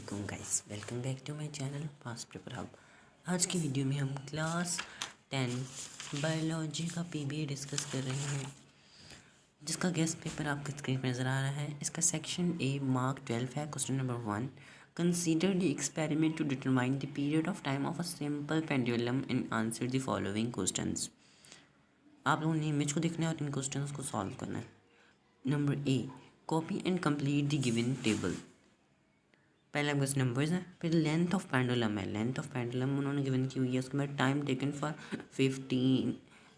वालेकुम guys, welcome back to my channel Fast Paper Hub. आज की वीडियो में हम क्लास 10 बायोलॉजी का पीबीए डिस्कस कर रहे हैं, जिसका गेस्ट पेपर आपके स्क्रीन पर नज़र आ रहा है। इसका सेक्शन ए मार्क 12 है। Question number 1, consider the experiment to determine the period of time of a simple pendulum and answer the following questions. आप लोगों ने इमेज को देखना है और इन क्वेश्चंस को सॉल्व करना है। Number A, copy and complete the given table. पहले आपके पास नंबर्स हैं, फिर लेंथ ऑफ पेंडुलम है। लेंथ ऑफ पेंडुलम उन्होंने गिवन की हुई है। उसके बाद टाइम टेकन फॉर 15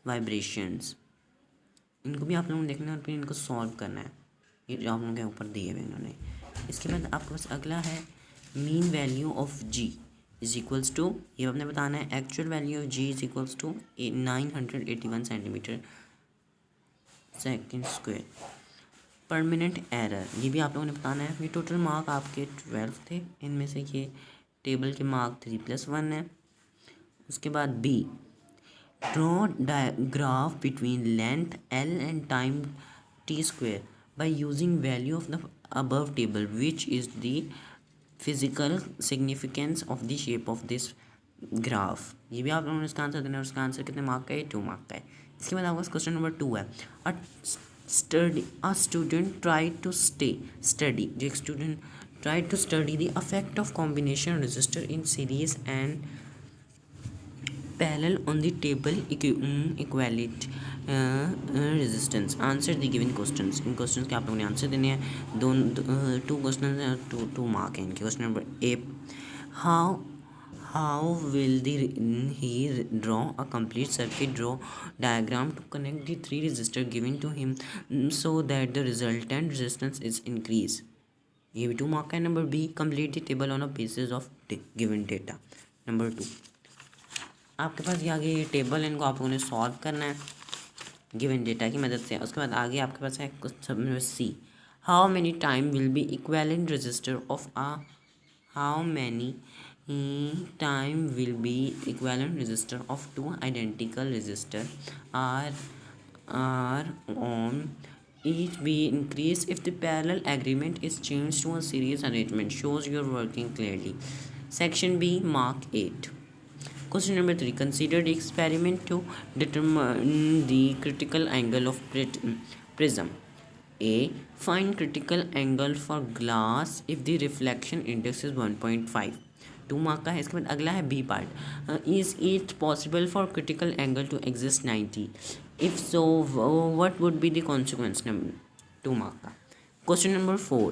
वाइब्रेशंस। इनको भी आप लोगों ने देखना है और फिर इनको सॉल्व करना है। ये जो आप लोगों के ऊपर दिए हुए इन्होंने। इसके बाद आपके पास अगला है mean value of G is equals to, ये आपने बताना है actual value of G is equals to 981 centimetre second square. Permanent error, ये भी आप लोगों ने बताना है। ये टोटल मार्क आपके 12 थे, इनमें से ये टेबल के मार्क 3+1 है। उसके बाद B, draw graph between length L and time T square by using value of the above table which is the physical significance of the shape of this graph. ये भी आप लोगों ने इसका आंसर देना है। उसका आंसर कितने मार्क का है? 2 मार्क का है। इसके बाद आपका क्वेश्चन नंबर 2 है, a student tried to study the student tried to study the effect of combination resistor in series and parallel on the table equivalent resistance. Answer the given questions. In questions के आप लोगों ने answer देने हैं। To question हैं, to mark हैं इनके। Question number A, how will he draw a complete circuit draw diagram to connect the 3 resistor given to him so that the resultant resistance is increased? ये भी 2 mark है। Number B, complete the table on a basis of given data. Number 2, आपके पास ये आगे ये table है, इनको आप लोगों ने सॉल्व करना है गिवन डेटा की मदद से। उसके बाद आगे आपके पास है question number C, how many time will be equivalent register of a how many time will be equivalent resistor of two identical resistor are on each be increased if the parallel agreement is changed to a series arrangement? Shows your working clearly. Section B, mark 8. Question number 3, consider the experiment to determine the critical angle of prism. A, find critical angle for glass if the reflection index is 1.5. 2 mark का है। इसके बाद अगला है B part, is it possible for critical angle to exist 90? If so what would be the consequence? Number 2 mark का। Question number 4,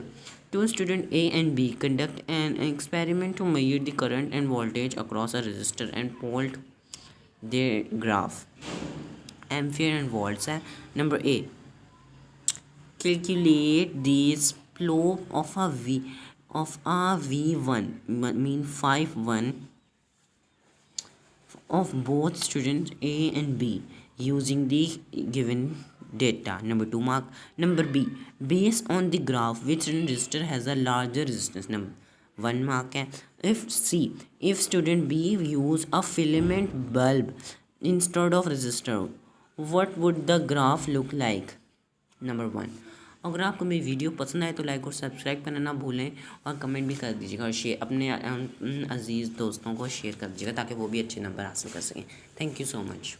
two student A and B conduct an experiment to measure the current and voltage across a resistor and plot their graph. Ampere and volts है। Number A, calculate the slope of a V1 mean 5 1 of both students A and B using the given data. Number 2 mark. Number B, based on the graph which resistor has a larger resistance? Number 1 mark है। If student B use a filament bulb instead of resistor, what would the graph look like? Number 1। अगर आपको मेरी video पसंद आए तो like और subscribe करना ना भूलें और कमेंट भी कर दीजिएगा और शेयर अपने अजीज़ दोस्तों को शेयर कर दीजिएगा ताकि वो भी अच्छे नंबर हासिल कर सकें। Thank you so much.